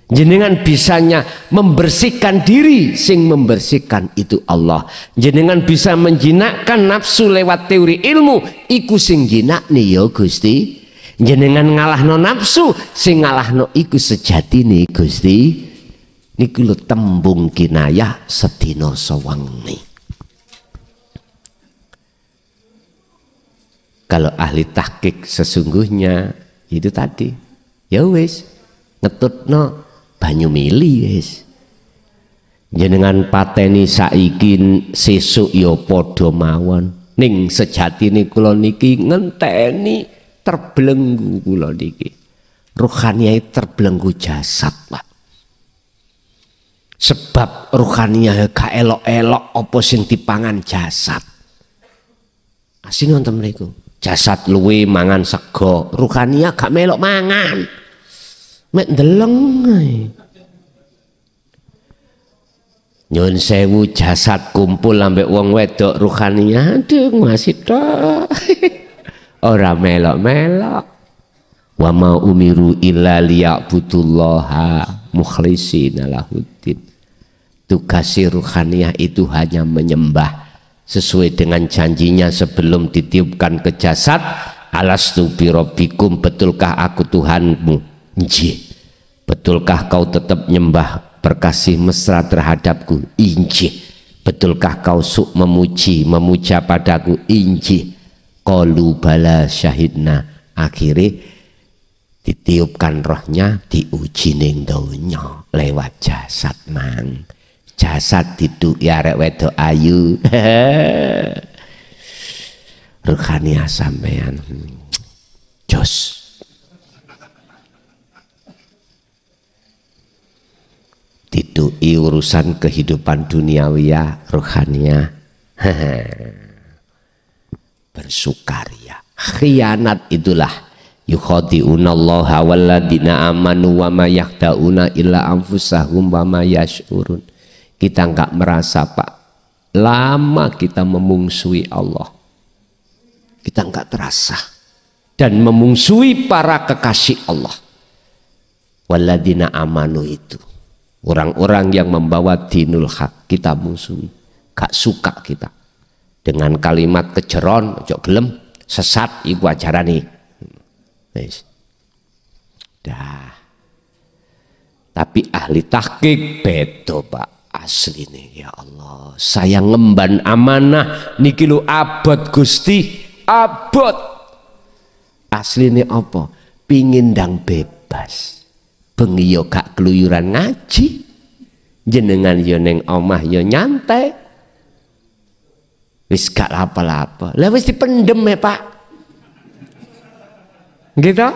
Jenengan bisanya membersihkan diri, sing membersihkan itu Allah. Jenengan bisa menjinakkan nafsu lewat teori ilmu, iku sing jinakne ya Gusti. Jenengan ngalahno nafsu, sing ngalahno iku sejatine Gusti. Niku lho tembung kinayah sedina sewengi. Kalau ahli tahqiq sesungguhnya itu tadi, ya wis ngetutno banyu mili wis. Jenengan pateni saiki sesuk ya padha mawon. Ning sejatine kula niki ngenteni terbelenggu kula niki. Rohaniah terbelenggu jasad, Pak. Sebab rohaniah gak elok-elok apa sing dipangan jasad. Asine wonten mriku. Jasad luwe mangan sego, rohaniah gak melok mangan. Mek ndeleng ae. Nyun sewu jasad kumpul ambek wong wedok rohaniah, aduh masih tok. Ora melok-melok. Wa ma umiru illa liya'budullaha mukhlishina lahuddin. Tugas rohaniah itu hanya menyembah sesuai dengan janjinya sebelum ditiupkan ke jasad. Alastu birabbikum, betulkah aku Tuhanmu? Injih. Betulkah kau tetap nyembah berkasih mesra terhadapku? Injih. Betulkah kau memuja padaku? Injih. Qalu bala syahidna. Akhirnya ditiupkan rohnya, diuji ning donya lewat jasad mang. Jasad diduki arek wedok ayu. Rohaniah sampean jos. Diduki urusan kehidupan duniawiya, rohaniah bersukaria. Khianat itulah yukhadi'una allaha walladina amanu wa ma yakhda'una illa anfusahum wa ma yash'urun. Kita enggak merasa, Pak, lama kita memungsui Allah, kita enggak terasa, dan memungsui para kekasih Allah. Walladina amanu itu orang-orang yang membawa dinul haq, kita musuhi, gak suka kita dengan kalimat kejeron, ojo gelem sesat iku ajarane. Wis. Dah. Tapi ahli tahqiq beda, Pak. Asli nih, ya Allah, saya ngemban amanah niki lho abot Gusti, abot. Asli nih apa? Pingin ndang bebas. Bengi yo gak keluyuran ngaji. Jenengan yo ning omah yo nyantai. Wis gak apa-apa. Lah wis dipendem ya, Pak. Gitu?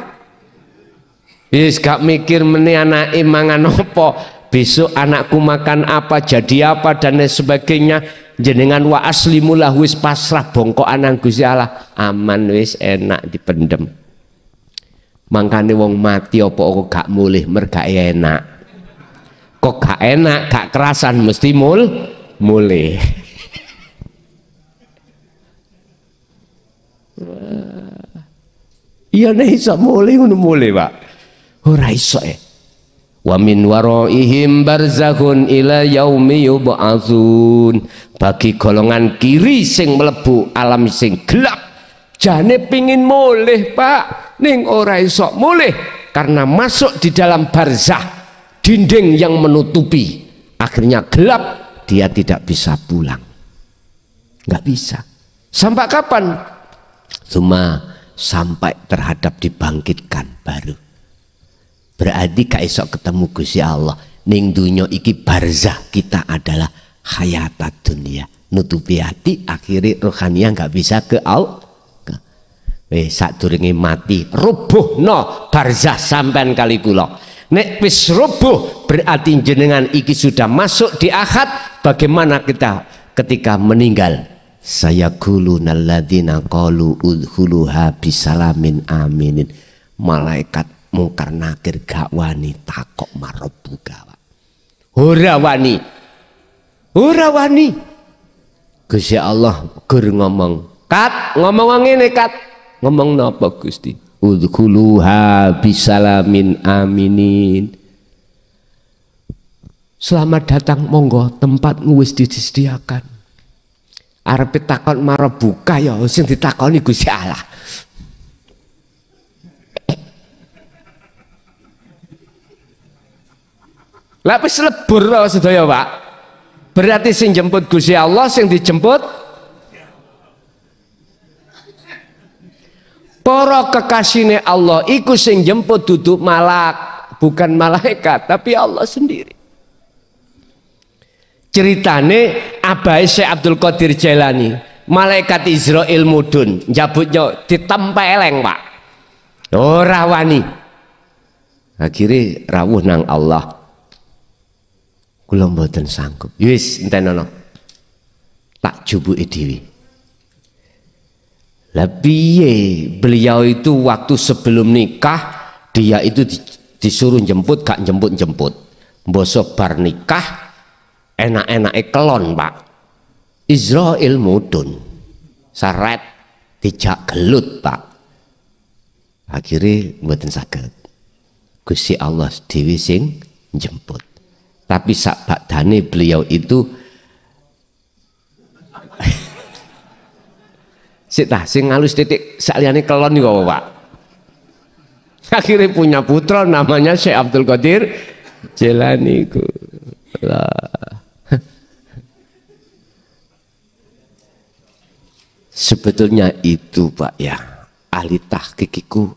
Wis gak mikir meneh anake mangan apa. Besok anakku makan apa, jadi apa, dan lain sebagainya. Jenengan wa aslimulah, wis pasrah bongkok anang Gusti Allah, aman wis enak dipendem. Mangkane wong mati apa kok gak mulih merga enak. Kok gak enak, gak kerasan mesti mulih. Iya nek iso mulih ngono mulih, Pak. Ora iso Wa min waraihim barzakhun ila yaumi yub'atsun. Bagi golongan kiri sing mlebu alam sing gelap, jane pingin mulih, Pak, ning ora iso mulih karena masuk di dalam barzah, dinding yang menutupi, akhirnya gelap, dia tidak bisa pulang, nggak bisa. Sampai kapan? Cuma sampai terhadap dibangkitkan baru. Berarti gak esok ketemu Gusti Allah. Ning dunya iki barzah kita adalah hayatat dunia. Nutupi hati, akhirnya rohaniah gak bisa ke Allah. Sadurunge mati rubuhno barzah sampean kali kula. Nek wis rubuh berarti jenengan iki sudah masuk di akhirat. Bagaimana kita ketika meninggal? Saya quluna alladzina qalu udkhuluha bisalamin aminin. Malaikat mungkar nakir gak wani takok marabbuka. Ora wani. Ora wani. Gusti Allah gur ngomong, "Kat, ngomong ngene, Kat." Ngomong napa Gusti? Udkhuluha bisalamin aminin. Selamat datang, monggo, tempat wis disediakan. Arep takon marep buka ya sing ditakoni Gusti Allah. Lah wis lebur wae sedaya, Pak. Berarti sing jemput Gusti Allah, sing dijemput para kekasihne Allah iku sing jemput duduk malak, bukan malaikat, tapi Allah sendiri. Ceritane abahe Syekh Abdul Qadir Jailani, malaikat Israil mudun njabutnya ditempeleng, Pak. Ora wani. Akhire rawuh nang Allah. Kula mboten sanggup. Wis entenono. Tak jubuke dhewe. Lah piye beliau itu waktu sebelum nikah dia itu disuruh jemput gak jemput-jemput. Mbosok bar nikah enak-enake kelon, Pak. Israil mudun. Saret dijak gelut, Pak. Akhirnya mboten saged. Gusti Allah dhewe sing jemput. Tapi sak badane beliau itu sing halus titik sakliyane kelon niku, Pak. Akhirnya punya putra namanya Syekh Abdul Qadir Jailani ku. Sebetulnya itu, Pak, ya. Ahli tahqiqiku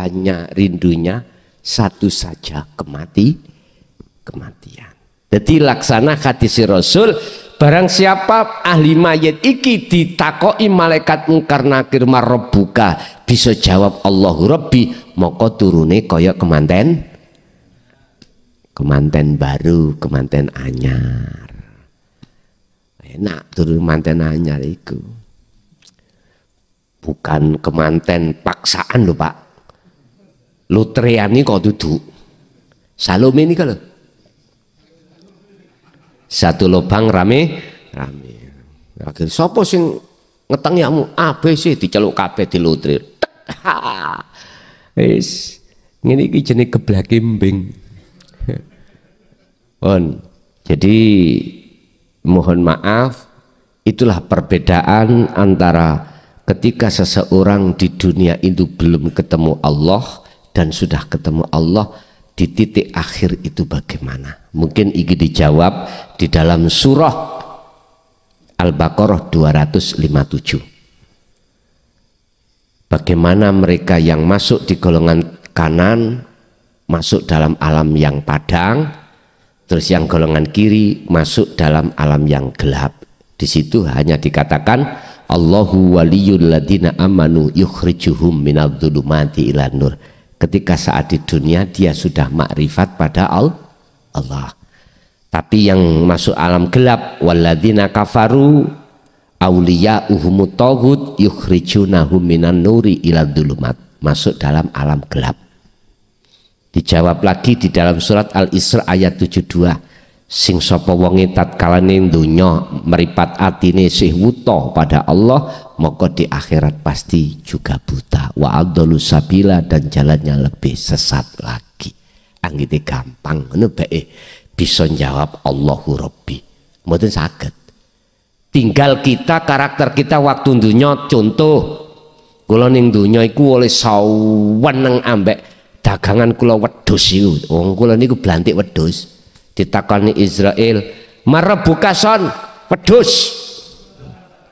hanya rindunya satu saja, kematian. Jadi laksana hadis Rasul, barang siapa ahli mayit iki ditakoki malaikat mungkar nakir marabbuka, bisa jawab Allahu Rabbi, maka turune kaya kemanten baru, kemanten anyar. Enak turun kemanten anyar iku. Bukan kemanten paksaan lho, Pak. Lutreani kok duduk. Salome ini kalau satu lubang rame. Akhir sapa sing ngeteng yamu ABC diceluk kabeh dilutrir. Wis ngene iki jenenge geblak kimbing. Jadi mohon maaf, itulah perbedaan antara ketika seseorang di dunia itu belum ketemu Allah dan sudah ketemu Allah, di titik akhir itu bagaimana? Mungkin ini dijawab di dalam surah Al-Baqarah 257. Bagaimana mereka yang masuk di golongan kanan masuk dalam alam yang padang, terus yang golongan kiri masuk dalam alam yang gelap. Di situ hanya dikatakan Allahu waliyul ladina amanu yukhrijuhum minadh-dhulumati ilan nur. Ketika saat di dunia dia sudah makrifat pada Allah. Tapi yang masuk alam gelap, walladzina kafaru awliya'uhumut taghut yukhrijunahum minan nuri ila dhulumat, masuk dalam alam gelap. Dijawab lagi di dalam surat Al-Isra ayat 72, sing sapa wonge tatkalane donya meripat atine sih wuta pada Allah, maka di akhirat pasti juga buta. Wa adallu sabila, dan jalannya lebih sesat lagi. Anggite gampang ngono bae bisa jawab Allahu Rabbi. Mboten saged. Tinggal kita, karakter kita waktu dunya. Contoh, kula ning dunya iku oleh saweneng ambek dagangan kula wedhus iku. Wong kula niku blantik wedhus. Ditakoni Israel, "Marebuka son wedhus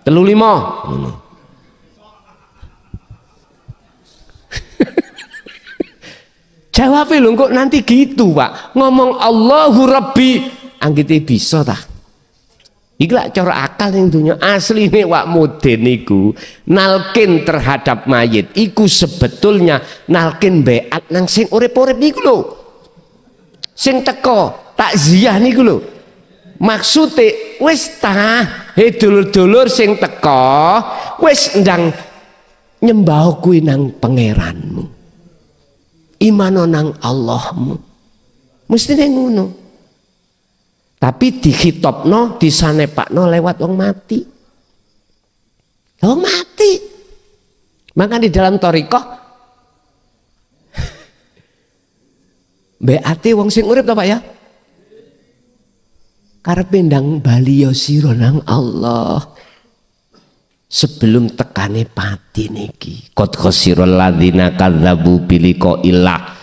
35." Ngono. Jawabnya lho kok nanti gitu, Pak. Ngomong Allahu Rabbi anggite bisa tah? Iki lak cara akal ning dunya asline wak moden niku nalkin terhadap mayit iku sebetulnya nalkin beat nang sing urip-urip niku lho. Sing teko takziah niku lho. Maksude wis ta, he dulur-dulur sing teko wis ndang nyembah kuwi nang pangeranmu. Imano nang Allahmu. Mestine ngono. Tapi dihitopno, disanepakno lewat wong mati. Wong mati. Maka di dalam thariqah beate wong sing urip ta Pak ya? karepe ndang bali ya sira nang Allah sebelum tekane pati niki. Qad khasirul ladzina kadzdzabu biliqa'illah.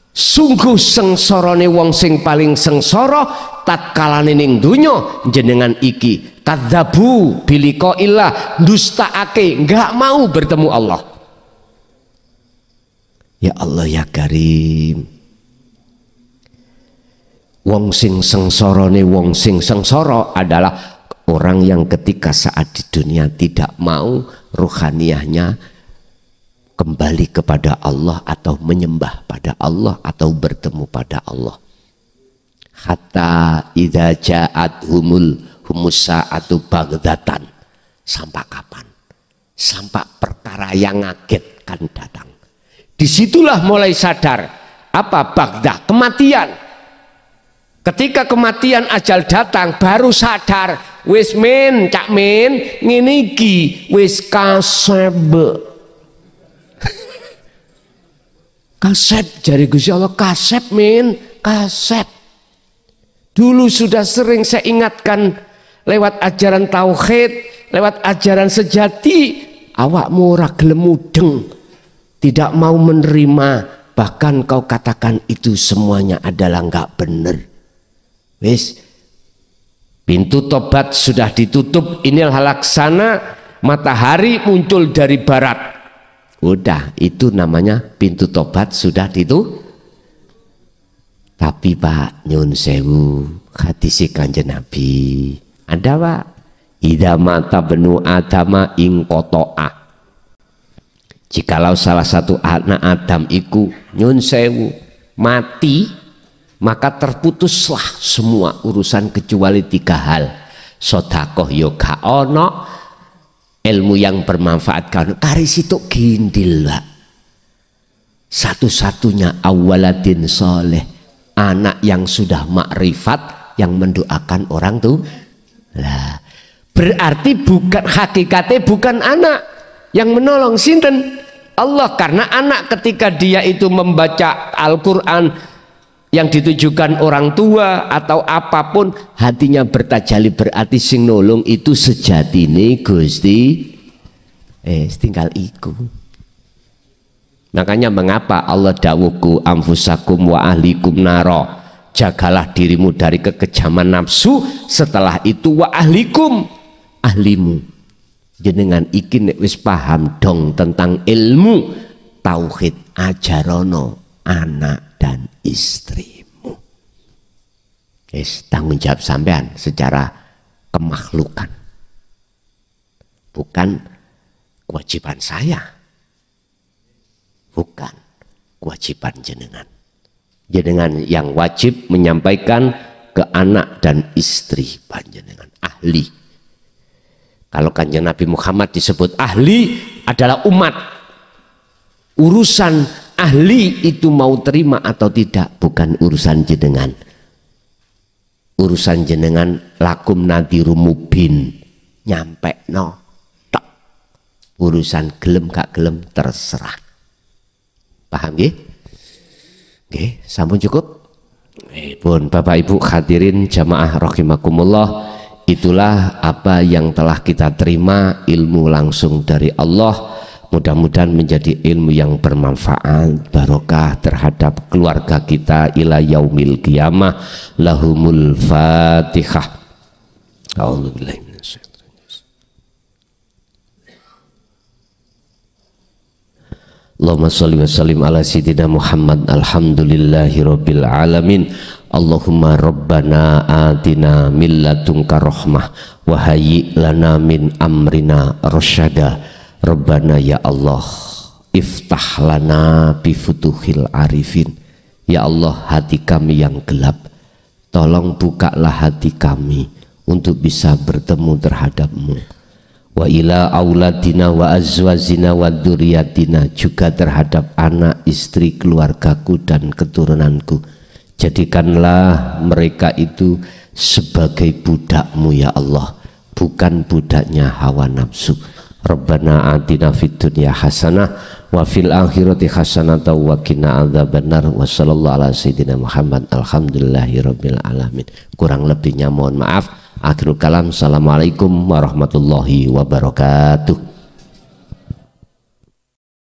Sungguh sengsarane wong sing paling sengsara tatkalane ning donya jenengan iki kadzdzabu biliqa'illah, dustaake, enggak mau bertemu Allah. Ya Allah ya Karim, wong sing sengsarane wong sing sengsara adalah orang yang ketika saat di dunia tidak mau ruhaniyahnya kembali kepada Allah atau menyembah pada Allah atau bertemu pada Allah. Hatta idza ja'at humus sa'atu baghdatan. Sampai kapan? Sampai perkara yang ngagetkan datang. Disitulah mulai sadar apa Baghdad, kematian. Ketika kematian ajal datang baru sadar, wis men cak men ngene iki wis kasep. Kasep jari Gusti Allah, kasep men, kasep. Dulu sudah sering saya ingatkan lewat ajaran tauhid, lewat ajaran sejati, awakmu ora gelem mudeng, tidak mau menerima, bahkan kau katakan itu semuanya adalah enggak benar. Wis, pintu tobat sudah ditutup, inilah laksana matahari muncul dari barat. Udah, itu namanya pintu tobat sudah ditutup. Tapi Pak, nyun sewu, hadis Kanjeng Nabi ada Pak, idza mata benu adama ing kotoa. Jikalau salah satu anak Adam iku nyun sewu mati, maka terputuslah semua urusan kecuali 3 hal. Sedekah yo gak ono, ilmu yang bermanfaat kan karis itu gindil Pak. Satu-satunya awaladin soleh, anak yang sudah makrifat yang mendoakan orang tuh. Lah, berarti bukan hakikatnya bukan anak yang menolong sinten Allah, karena anak ketika dia itu membaca Al-Quran yang ditujukan orang tua atau apapun hatinya bertajali, berarti sing nolong itu sejatine Gusti tinggal iku. Makanya mengapa Allah dawuhku anfusakum wa ahlikum naro, jagalah dirimu dari kekejaman nafsu, setelah itu wa ahlikum, ahlimu. Jenengan iki nek wis paham dong tentang ilmu tauhid, ajarono anak dan istrimu. Yes, tanggung jawab sampean secara kemakhlukan, bukan kewajiban saya, bukan kewajiban jenengan. Jenengan yang wajib menyampaikan ke anak dan istri panjenengan, ahli. Kalau Kanjeng Nabi Muhammad disebut ahli adalah umat. Urusan ahli itu mau terima atau tidak bukan urusan jenengan. Urusan jenengan lakum nadhirum mubin, nyampe no tok. Urusan gelem gak gelem terserah. Paham nggih? Nggih, sampun cukup? Pun Bapak Ibu hadirin jamaah rahimakumullah, itulah apa yang telah kita terima, ilmu langsung dari Allah. Mudah-mudahan menjadi ilmu yang bermanfaat, barokah terhadap keluarga kita ila yaumil qiyamah. Lahumul Fatihah. A'udzubillahi minasyaitonir rajim. Allahumma sholli wa sallim ala sayyidina Muhammad. Alhamdulillahi rabbil alamin. Allahumma rabbana atina min ladunka rahmah wa hayyi lana min amrina rasyada. Rabbana ya Allah, iftah lana bi futuhil arifin. Ya Allah, hati kami yang gelap, tolong bukalah hati kami untuk bisa bertemu terhadap-Mu. Wa ila auladina wa azwazina wa dzurriyyatina, juga terhadap anak, istri, keluargaku dan keturunanku. Jadikanlah mereka itu sebagai budak-Mu ya Allah, bukan budaknya hawa nafsu. Rabbana atina fid dunya hasanah wa fil akhirati hasanah wa qina adzabannar. Wa sallallahu ala sayyidina Muhammad. Alhamdulillahirabbil alamin. Kurang lebihnya mohon maaf. Akhirul kalam. Assalamualaikum warahmatullahi wabarakatuh.